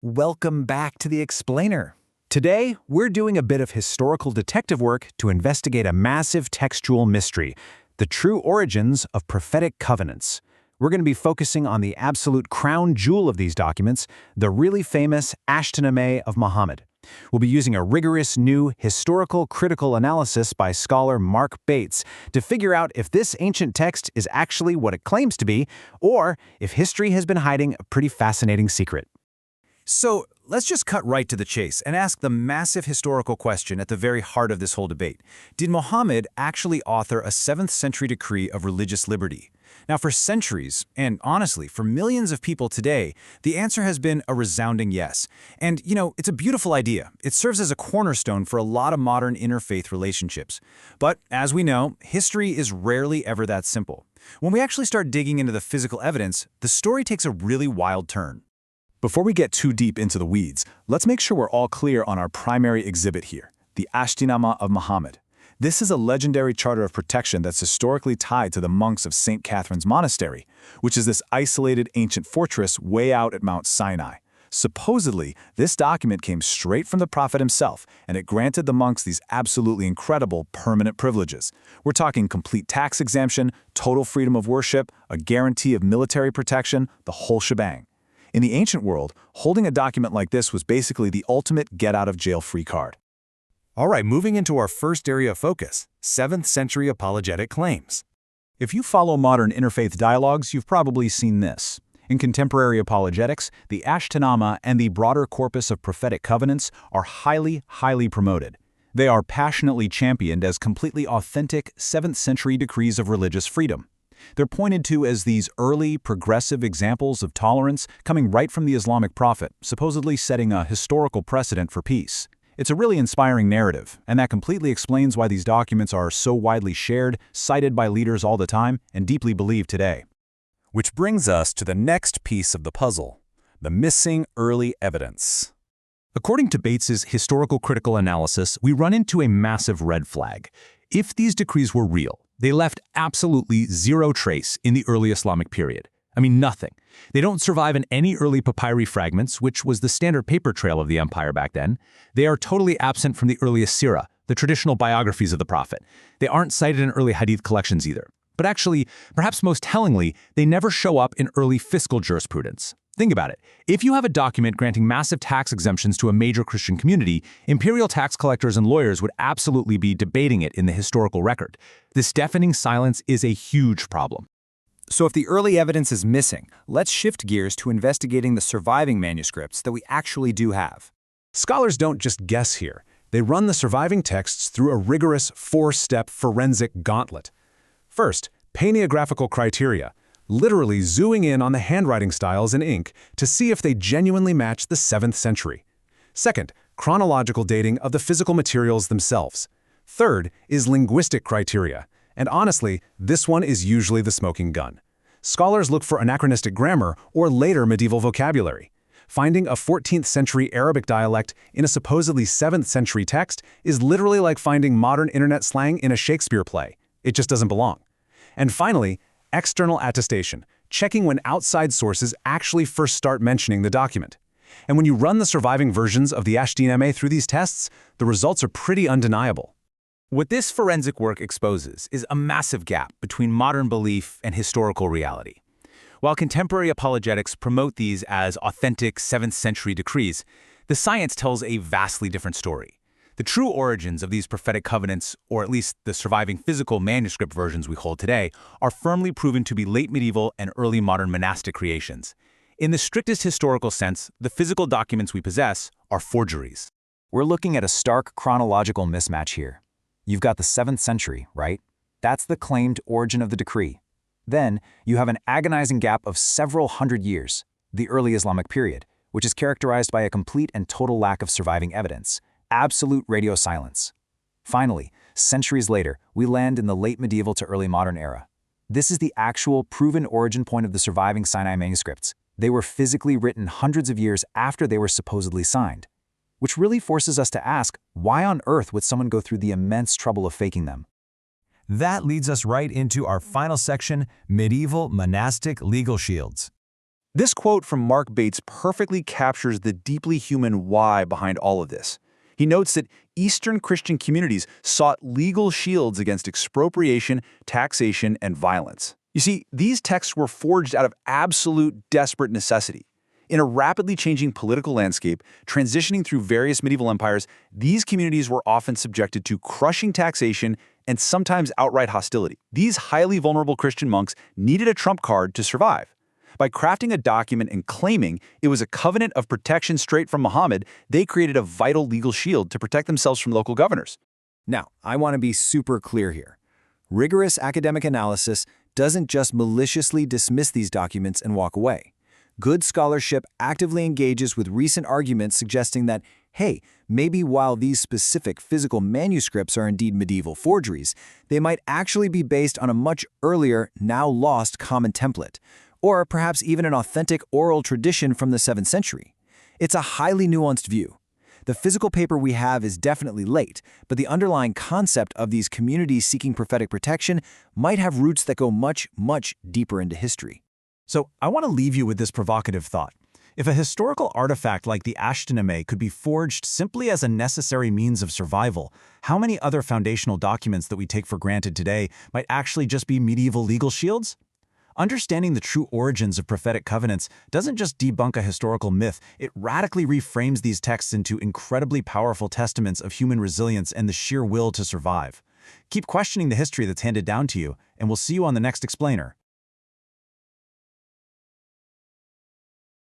Welcome back to the Explainer. Today, we're doing a bit of historical detective work to investigate a massive textual mystery, the true origins of prophetic covenants. We're going to be focusing on the absolute crown jewel of these documents, the really famous Ashtiname of Muhammad. We'll be using a rigorous new historical critical analysis by scholar Mark Bates to figure out if this ancient text is actually what it claims to be, or if history has been hiding a pretty fascinating secret. So let's just cut right to the chase and ask the massive historical question at the very heart of this whole debate. Did Muhammad actually author a 7th century decree of religious liberty? Now, for centuries, and honestly, for millions of people today, the answer has been a resounding yes. And, it's a beautiful idea. It serves as a cornerstone for a lot of modern interfaith relationships. But, as we know, history is rarely ever that simple. When we actually start digging into the physical evidence, the story takes a really wild turn. Before we get too deep into the weeds, let's make sure we're all clear on our primary exhibit here, the Ashtiname of Muhammad. This is a legendary charter of protection that's historically tied to the monks of Saint Catherine's Monastery, which is this isolated ancient fortress way out at Mount Sinai. Supposedly, this document came straight from the prophet himself, and it granted the monks these absolutely incredible permanent privileges. We're talking complete tax exemption, total freedom of worship, a guarantee of military protection, the whole shebang. In the ancient world, holding a document like this was basically the ultimate get-out-of-jail-free card. All right, moving into our first area of focus, 7th century apologetic claims. If you follow modern interfaith dialogues, you've probably seen this. In contemporary apologetics, the Ashtiname and the broader corpus of prophetic covenants are highly promoted. They are passionately championed as completely authentic 7th century decrees of religious freedom. They're pointed to as these early, progressive examples of tolerance coming right from the Islamic prophet, supposedly setting a historical precedent for peace. It's a really inspiring narrative, and that completely explains why these documents are so widely shared, cited by leaders all the time, and deeply believed today. Which brings us to the next piece of the puzzle, the missing early evidence. According to Bates's historical critical analysis, we run into a massive red flag. If these decrees were real, they left absolutely zero trace in the early Islamic period. I mean, nothing. They don't survive in any early papyri fragments, which was the standard paper trail of the empire back then. They are totally absent from the earliest sira, the traditional biographies of the prophet. They aren't cited in early hadith collections either. But actually, perhaps most tellingly, they never show up in early fiscal jurisprudence. Think about it. If you have a document granting massive tax exemptions to a major Christian community, imperial tax collectors and lawyers would absolutely be debating it in the historical record. This deafening silence is a huge problem. So if the early evidence is missing, let's shift gears to investigating the surviving manuscripts that we actually do have. Scholars don't just guess here. They run the surviving texts through a rigorous 4-step forensic gauntlet. First, paleographical criteria, literally zooming in on the handwriting styles in ink to see if they genuinely match the 7th century. Second, chronological dating of the physical materials themselves. Third is linguistic criteria, and honestly, this one is usually the smoking gun. Scholars look for anachronistic grammar or later medieval vocabulary. Finding a 14th century Arabic dialect in a supposedly 7th century text is literally like finding modern internet slang in a Shakespeare play. It just doesn't belong. And finally, external attestation, checking when outside sources actually first start mentioning the document. And when you run the surviving versions of the Ashtiname through these tests, the results are pretty undeniable. What this forensic work exposes is a massive gap between modern belief and historical reality. While contemporary apologetics promote these as authentic 7th century decrees, the science tells a vastly different story. The true origins of these prophetic covenants, or at least the surviving physical manuscript versions we hold today, are firmly proven to be late medieval and early modern monastic creations. In the strictest historical sense, the physical documents we possess are forgeries. We're looking at a stark chronological mismatch here. You've got the 7th century, right? That's the claimed origin of the decree. Then, you have an agonizing gap of several hundred years, the early Islamic period, which is characterized by a complete and total lack of surviving evidence. Absolute radio silence. Finally, centuries later, we land in the late medieval to early modern era. This is the actual proven origin point of the surviving Sinai manuscripts. They were physically written hundreds of years after they were supposedly signed, which really forces us to ask, why on earth would someone go through the immense trouble of faking them? That leads us right into our final section, medieval monastic legal shields. This quote from Mark Bates perfectly captures the deeply human why behind all of this. He notes that Eastern Christian communities sought legal shields against expropriation, taxation, and violence. You see, these texts were forged out of absolute desperate necessity. In a rapidly changing political landscape, transitioning through various medieval empires, these communities were often subjected to crushing taxation and sometimes outright hostility. These highly vulnerable Christian monks needed a trump card to survive. By crafting a document and claiming it was a covenant of protection straight from Muhammad, they created a vital legal shield to protect themselves from local governors. Now, I want to be super clear here. Rigorous academic analysis doesn't just maliciously dismiss these documents and walk away. Good scholarship actively engages with recent arguments suggesting that, hey, maybe while these specific physical manuscripts are indeed medieval forgeries, they might actually be based on a much earlier, now lost common template, or perhaps even an authentic oral tradition from the 7th century. It's a highly nuanced view. The physical paper we have is definitely late, but the underlying concept of these communities seeking prophetic protection might have roots that go much, much deeper into history. So I want to leave you with this provocative thought. If a historical artifact like the Ashtiname could be forged simply as a necessary means of survival, how many other foundational documents that we take for granted today might actually just be medieval legal shields? Understanding the true origins of prophetic covenants doesn't just debunk a historical myth, it radically reframes these texts into incredibly powerful testaments of human resilience and the sheer will to survive. Keep questioning the history that's handed down to you, and we'll see you on the next explainer.